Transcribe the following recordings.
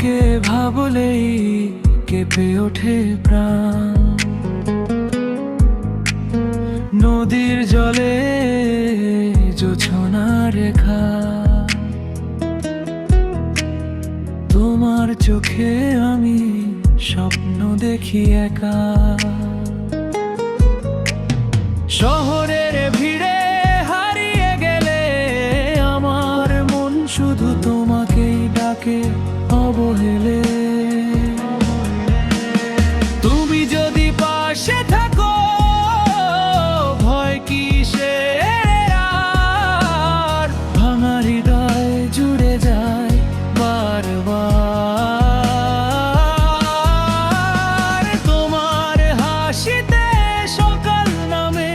তোমাকে ভাবলেই কেঁপে ওঠে প্রাণ। নদীর জলে জোছনা রেখা, তোমার চোখে আমি স্বপ্ন দেখি একা। শহরের ভিড়ে হারিয়ে গেলে আমার মন শুধু তোমাকেই ডাকে অবহেলে। তুমি যদি পাশে থাকো ভয় কিসের আর, ভাঙা হৃদয় জুড়ে যায় বারবার। তোমার হাসিতে সকাল নামে,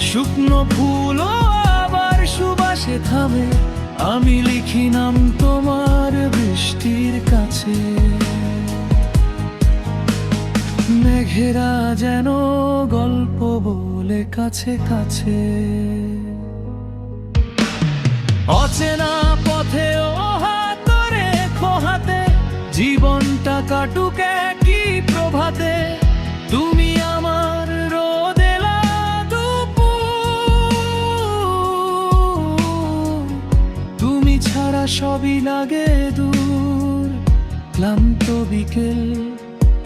শুকনো ফুলও আবার সুবাসে থামে। আমি লিখি নাম তোমার বৃষ্টির কাছে, মেঘেরা যেন গল্প বলে কাছে কাছে। অচেনা পথে ও হাত রেখো হাতে, জীবনটা কাটুক একই প্রভাতে। তুমি আমার রোদেলা দুপুর, তুমি ছাড়া সবই লাগে দূর। ক্লান্ত বিকেল,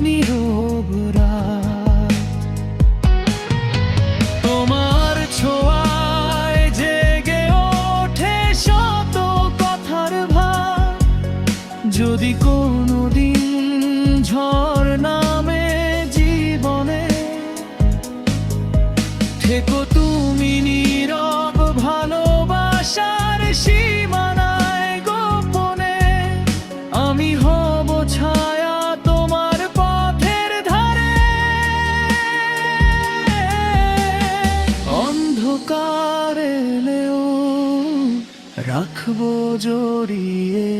নীরব রাত, তোমার ছোঁয়ায় জেগে ওঠে শত কথার ভার। যদি কোনোদিন ঝড় নামে জীবনে, থেকো তুমি নীরব ভালোবাসার সীমানায় গোপনে। আমি হব ছায়া তোমার পথের ধারে, অন্ধকার এলেও রাখবো জড়িয়ে।